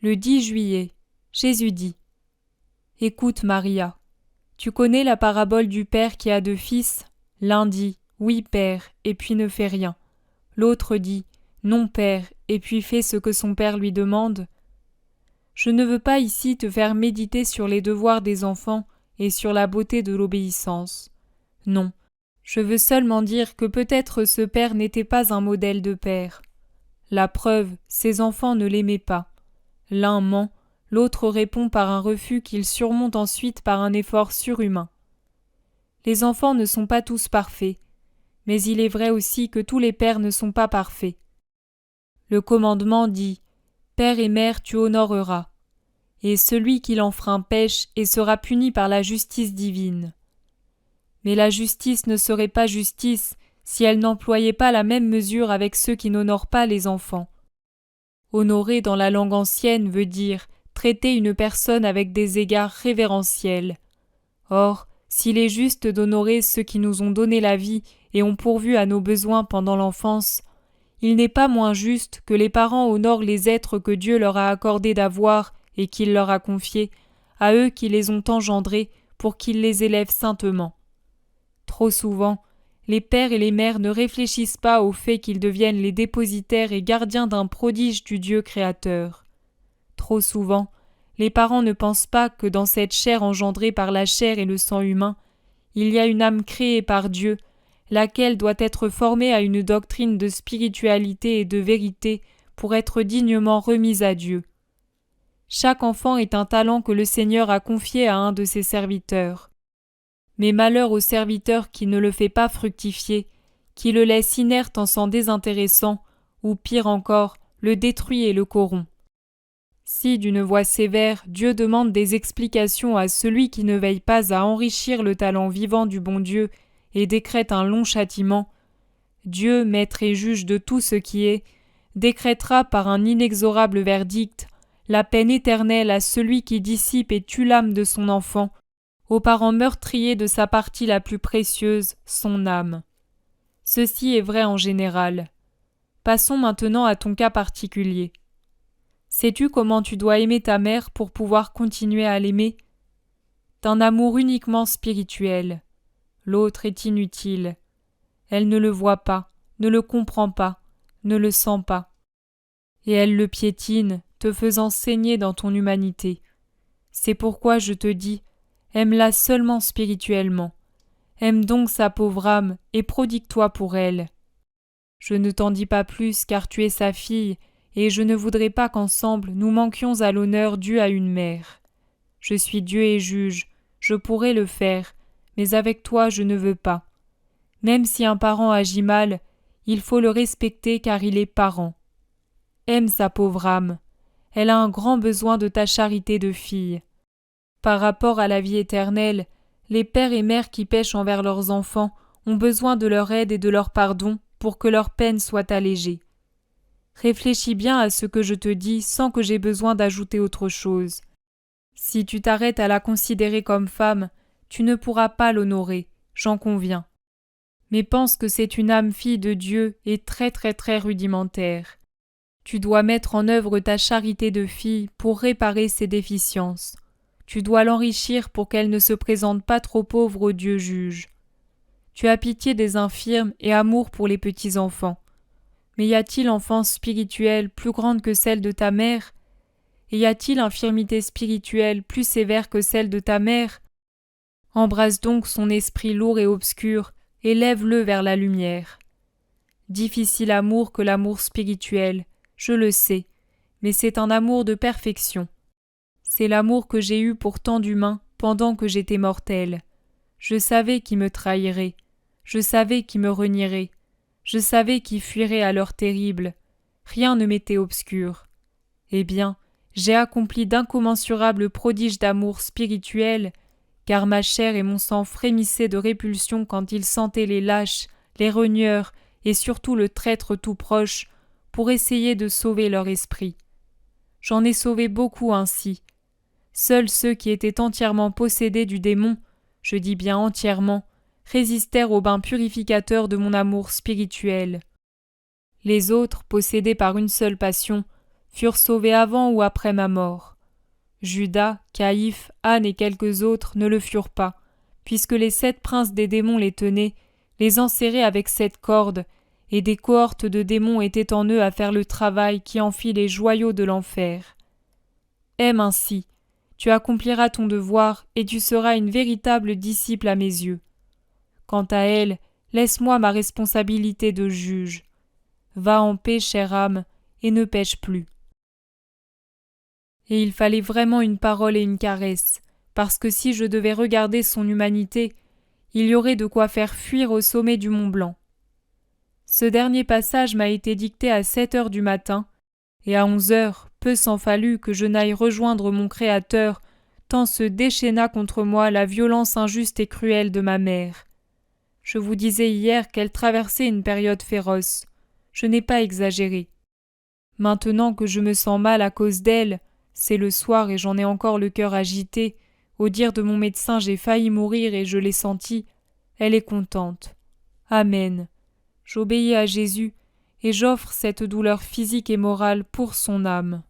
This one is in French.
Le 10 juillet, Jésus dit : « Écoute, Maria, tu connais la parabole du père qui a 2 fils ? L'un dit : Oui, père, et puis ne fait rien. L'autre dit : Non, père, et puis fait ce que son père lui demande. Je ne veux pas ici te faire méditer sur les devoirs des enfants et sur la beauté de l'obéissance. Non, je veux seulement dire que peut-être ce père n'était pas un modèle de père. La preuve, ses enfants ne l'aimaient pas. L'un ment, l'autre répond par un refus qu'il surmonte ensuite par un effort surhumain. Les enfants ne sont pas tous parfaits, mais il est vrai aussi que tous les pères ne sont pas parfaits. Le commandement dit : Père et mère, tu honoreras. Et celui qui l'enfreint pêche et sera puni par la justice divine. Mais la justice ne serait pas justice si elle n'employait pas la même mesure avec ceux qui n'honorent pas les enfants. Honorer dans la langue ancienne veut dire traiter une personne avec des égards révérentiels. Or, s'il est juste d'honorer ceux qui nous ont donné la vie et ont pourvu à nos besoins pendant l'enfance, il n'est pas moins juste que les parents honorent les êtres que Dieu leur a accordé d'avoir et qu'il leur a confiés, à eux qui les ont engendrés pour qu'ils les élèvent saintement. Trop souvent, les pères et les mères ne réfléchissent pas au fait qu'ils deviennent les dépositaires et gardiens d'un prodige du Dieu créateur. Trop souvent, les parents ne pensent pas que dans cette chair engendrée par la chair et le sang humain, il y a une âme créée par Dieu, laquelle doit être formée à une doctrine de spiritualité et de vérité pour être dignement remise à Dieu. Chaque enfant est un talent que le Seigneur a confié à un de ses serviteurs. Mais malheur au serviteur qui ne le fait pas fructifier, qui le laisse inerte en s'en désintéressant, ou pire encore, le détruit et le corrompt. Si, d'une voix sévère, Dieu demande des explications à celui qui ne veille pas à enrichir le talent vivant du bon Dieu et décrète un long châtiment, Dieu, maître et juge de tout ce qui est, décrètera par un inexorable verdict la peine éternelle à celui qui dissipe et tue l'âme de son enfant, aux parents meurtriers de sa partie la plus précieuse, son âme. Ceci est vrai en général. Passons maintenant à ton cas particulier. Sais-tu comment tu dois aimer ta mère pour pouvoir continuer à l'aimer ? D'un amour uniquement spirituel. L'autre est inutile. Elle ne le voit pas, ne le comprend pas, ne le sent pas. Et elle le piétine, te faisant saigner dans ton humanité. C'est pourquoi je te dis, aime-la seulement spirituellement. Aime donc sa pauvre âme et prodigue-toi pour elle. Je ne t'en dis pas plus car tu es sa fille et je ne voudrais pas qu'ensemble nous manquions à l'honneur dû à une mère. Je suis Dieu et juge, je pourrais le faire, mais avec toi je ne veux pas. Même si un parent agit mal, il faut le respecter car il est parent. Aime sa pauvre âme. Elle a un grand besoin de ta charité de fille. Par rapport à la vie éternelle, les pères et mères qui pêchent envers leurs enfants ont besoin de leur aide et de leur pardon pour que leur peine soit allégée. Réfléchis bien à ce que je te dis sans que j'aie besoin d'ajouter autre chose. Si tu t'arrêtes à la considérer comme femme, tu ne pourras pas l'honorer, j'en conviens. Mais pense que c'est une âme fille de Dieu et très très très rudimentaire. Tu dois mettre en œuvre ta charité de fille pour réparer ses déficiences. Tu dois l'enrichir pour qu'elle ne se présente pas trop pauvre au Dieu juge. Tu as pitié des infirmes et amour pour les petits-enfants. Mais y a-t-il enfance spirituelle plus grande que celle de ta mère ? Et y a-t-il infirmité spirituelle plus sévère que celle de ta mère ? Embrasse donc son esprit lourd et obscur et lève-le vers la lumière. Difficile amour que l'amour spirituel, je le sais, mais c'est un amour de perfection. C'est l'amour que j'ai eu pour tant d'humains pendant que j'étais mortel. Je savais qui me trahirait, je savais qui me renierait, je savais qui fuirait à l'heure terrible. Rien ne m'était obscur. Eh bien, j'ai accompli d'incommensurables prodiges d'amour spirituel, car ma chair et mon sang frémissaient de répulsion quand ils sentaient les lâches, les renieurs et surtout le traître tout proche, pour essayer de sauver leur esprit. J'en ai sauvé beaucoup ainsi. Seuls ceux qui étaient entièrement possédés du démon, je dis bien entièrement, résistèrent au bain purificateur de mon amour spirituel. Les autres, possédés par une seule passion, furent sauvés avant ou après ma mort. Judas, Caïphe, Anne et quelques autres ne le furent pas, puisque les 7 princes des démons les tenaient, les enserraient avec 7 cordes, et des cohortes de démons étaient en eux à faire le travail qui en fit les joyaux de l'enfer. Aime ainsi, tu accompliras ton devoir et tu seras une véritable disciple à mes yeux. Quant à elle, laisse-moi ma responsabilité de juge. Va en paix, chère âme, et ne pêche plus. Et il fallait vraiment une parole et une caresse, parce que si je devais regarder son humanité, il y aurait de quoi faire fuir au sommet du Mont Blanc. Ce dernier passage m'a été dicté à 7 heures du matin, et à 11 heures, peu s'en fallut que je n'aille rejoindre mon Créateur, tant se déchaîna contre moi la violence injuste et cruelle de ma mère. Je vous disais hier qu'elle traversait une période féroce. Je n'ai pas exagéré. Maintenant que je me sens mal à cause d'elle, c'est le soir et j'en ai encore le cœur agité, au dire de mon médecin j'ai failli mourir et je l'ai senti, elle est contente. Amen. J'obéis à Jésus et j'offre cette douleur physique et morale pour son âme.